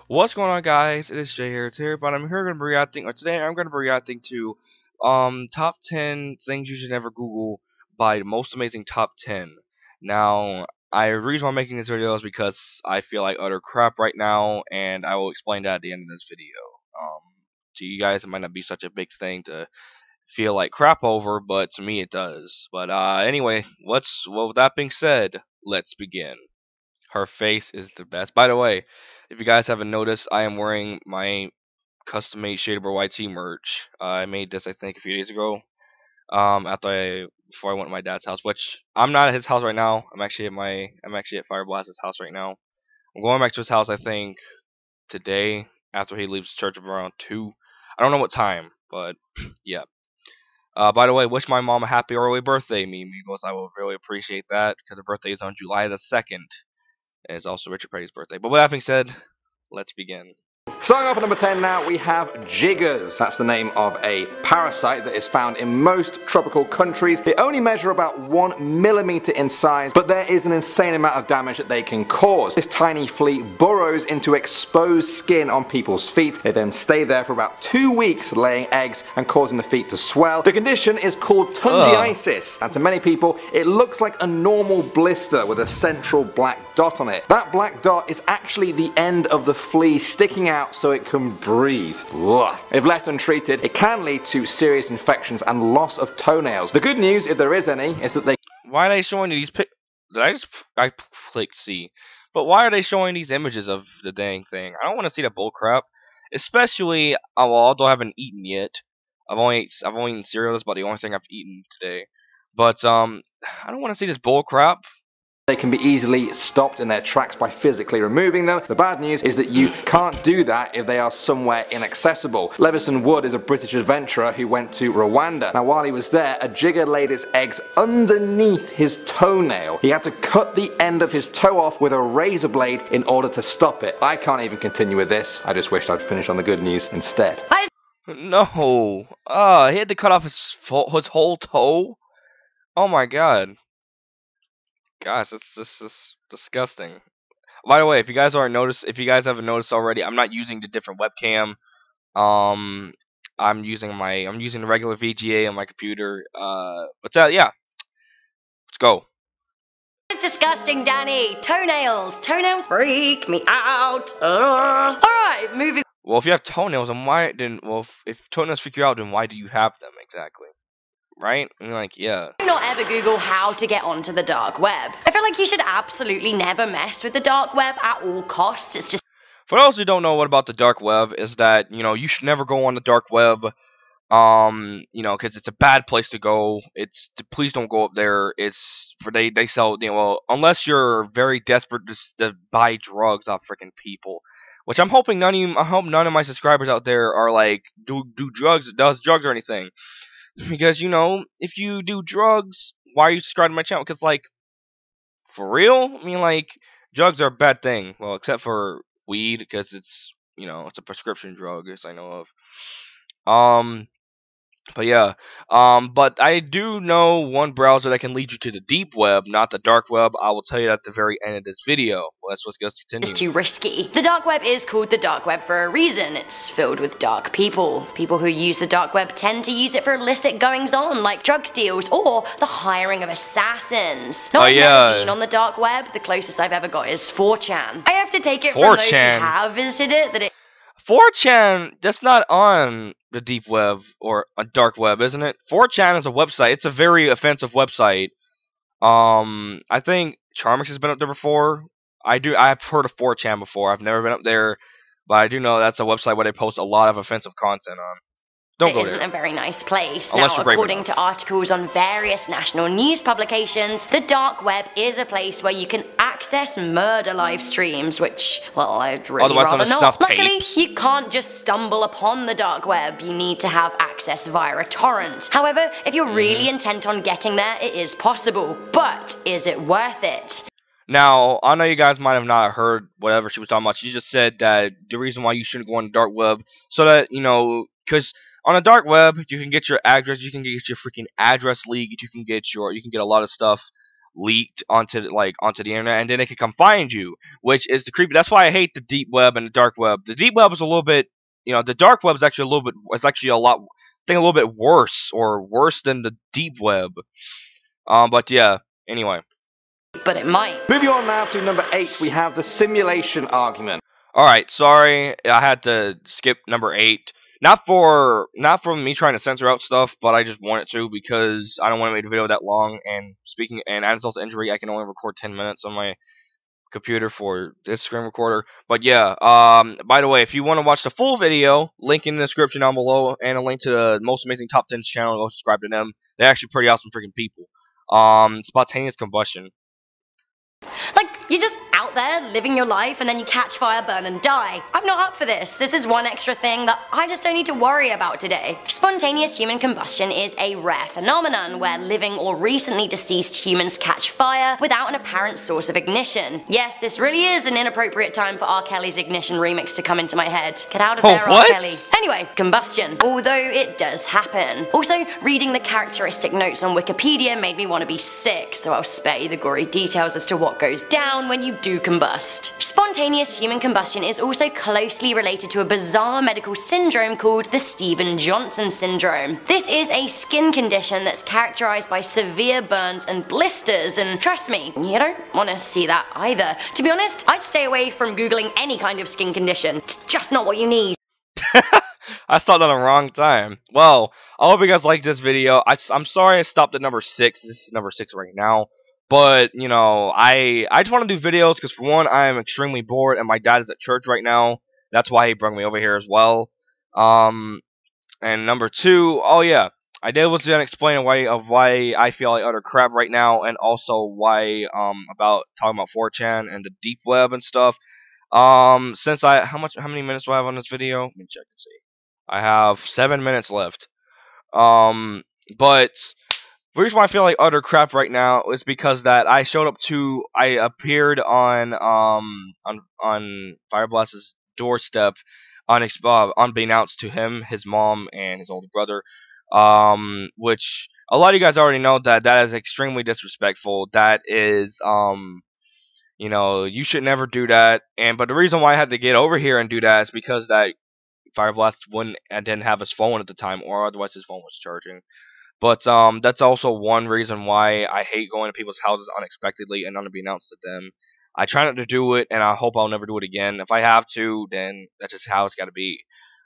What's going on, guys? It is Jay here. Today, but I'm here going to be reacting, or today I'm going to be reacting to top 10 things you should never Google by the most amazing top 10. Now, the reason why I'm making this video is because I feel like utter crap right now, and I will explain that at the end of this video. Um, to you guys, it might not be such a big thing to feel like crap over, but to me, it does. But anyway, well, with that being said, let's begin. Her face is the best. By the way, if you guys haven't noticed, I am wearing my custom made Shadeable YT merch. I made this I think a few days ago. Before I went to my dad's house, which I'm not at his house right now. I'm actually at Fireblast's house right now. I'm going back to his house I think today after he leaves church around 2. I don't know what time, but yeah. By the way, wish my mom a happy early birthday, me amigos. I will really appreciate that because her birthday is on July the 2nd. And it's also Richard Petty's birthday. But with that being said, let's begin. Starting off at number 10 now, we have jiggers. That's the name of a parasite that is found in most tropical countries. They only measure about 1 millimeter in size, but there is an insane amount of damage that they can cause. This tiny flea burrows into exposed skin on people's feet. They then stay there for about 2 weeks, laying eggs and causing the feet to swell. The condition is called tundiasis, and to many people, it looks like a normal blister with a central black dot on it. That black dot is actually the end of the flea sticking out so it can breathe. Ugh. If left untreated, it can lead to serious infections and loss of toenails. The good news, if there is any, is that they... Why are they showing these I clicked C. But why are they showing these images of the dang thing? I don't want to see that bullcrap. Especially, although I haven't eaten yet. I've only eaten cereal. That's about the only thing I've eaten today. But, I don't want to see this bullcrap. They can be easily stopped in their tracks by physically removing them. The bad news is that you can't do that if they are somewhere inaccessible. Levison Wood is a British adventurer who went to Rwanda. Now while he was there, a jigger laid its eggs underneath his toenail. He had to cut the end of his toe off with a razor blade in order to stop it. I can't even continue with this. I just wished I'd finished on the good news instead. No. He had to cut off his whole toe? Oh my god. Gosh, this is disgusting. By the way, if you guys haven't noticed already, I'm not using the different webcam. I'm using the regular VGA on my computer. Yeah, let's go. It's disgusting, Danny. Toenails freak me out. Alright, moving. Well, if you have toenails, then if toenails freak you out, then why do you have them exactly? Right? I mean, like, yeah. Do not ever Google how to get onto the dark web. I feel like you should absolutely never mess with the dark web at all costs. It's just... For those who don't know what about the dark web is that, you should never go on the dark web, because it's a bad place to go. Please don't go up there. They sell, unless you're very desperate to buy drugs off freaking people. Which I hope none of my subscribers out there are like, does drugs or anything. Because, if you do drugs, why are you subscribing to my channel? Because, like, for real? I mean, like, drugs are a bad thing. Well, except for weed, because it's a prescription drug, as I know of. But yeah, but I do know one browser that can lead you to the deep web, not the dark web. I will tell you that at the very end of this video. Well, let's continue. It's too risky. The dark web is called the dark web for a reason. It's filled with dark people. People who use the dark web tend to use it for illicit goings-on, like drug deals or the hiring of assassins. Now, I've never been on the dark web. The closest I've ever got is 4chan. I have to take it from those who have visited it that it... 4chan, that's not on the deep web or a dark web, isn't it? 4chan is a website. It's a very offensive website. I think Charmix has been up there before. I've heard of 4chan before. I've never been up there, but I do know that's a website where they post a lot of offensive content on. Don't go there. It isn't a very nice place. Unless now, according to articles on various national news publications, the dark web is a place where you can access murder live streams, which, well, I'd really rather not. Luckily, you can't just stumble upon the dark web. You need to have access via a torrent. However, if you're really intent on getting there, it is possible. But is it worth it? Now, I know you guys might have not heard whatever she was talking about. She just said that the reason why you shouldn't go on the dark web, so that, because on the dark web, you can get your address, you can get your freaking address leaked, you can get a lot of stuff. leaked onto the internet, and then they can come find you, which is the creepy. That's why I hate the deep web and the dark web. The deep web is a little bit, the dark web is actually a lot, I think, a little bit worse than the deep web. But yeah, anyway. But it might. Moving on now to number 8, we have the simulation argument. Alright, sorry, I had to skip number 8. Not for me trying to censor out stuff, but I just wanted to because I don't want to make the video that long. And as also injury, I can only record 10 minutes on my computer for this screen recorder. But yeah, by the way, if you want to watch the full video, link in the description down below, and a link to the Most Amazing Top 10s channel. Go subscribe to them. They're actually pretty awesome freaking people. Spontaneous combustion. Like, you're just out there living your life and then you catch fire, burn and die. I'm not up for this. This is one extra thing that I just don't need to worry about today. Spontaneous human combustion is a rare phenomenon where living or recently deceased humans catch fire without an apparent source of ignition. Yes, this really is an inappropriate time for R. Kelly's Ignition remix to come into my head. Get out of there, R. Kelly. Anyway, combustion. Although it does happen. Also, reading the characteristic notes on Wikipedia made me want to be sick, so I'll spare you the gory details as to what goes down when you do combust. Spontaneous human combustion is also closely related to a bizarre medical syndrome called the Stevens-Johnson syndrome. This is a skin condition that's characterized by severe burns and blisters, and trust me, you don't want to see that either. To be honest, I'd stay away from googling any kind of skin condition. It's just not what you need. I stopped on the wrong time. Well, I hope you guys like this video. I'm sorry I stopped at number 6. This is number 6 right now. But, I just want to do videos because, for one, I am extremely bored and my dad is at church right now. That's why he brought me over here as well. And number 2, oh yeah, I was going to explain why I feel like utter crap right now, and also why, about talking about 4chan and the deep web and stuff. Since how many minutes do I have on this video? Let me check and see. I have 7 minutes left. But the reason why I feel like utter crap right now is because that I appeared on Fireblast's doorstep, unbeknownst to him, his mom, and his older brother. Which a lot of you guys already know that is extremely disrespectful. That is, you should never do that. But the reason why I had to get over here and do that is because that Fireblast didn't have his phone at the time, or otherwise his phone was charging. But that's also one reason why I hate going to people's houses unexpectedly and unbeknownst to them. I try not to do it, and I hope I'll never do it again. If I have to, then that's just how it's got to be.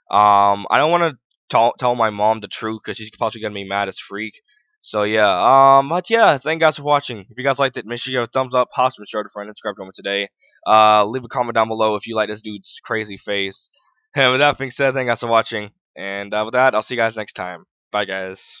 I don't want to tell my mom the truth because she's possibly gonna be mad as freak. So yeah, but yeah, thank you guys for watching. If you guys liked it, make sure you give a thumbs up, possibly share to a friend, and subscribe to me today. Leave a comment down below if you like this dude's crazy face. And with that being said, thank you guys for watching. And with that, I'll see you guys next time. Bye, guys.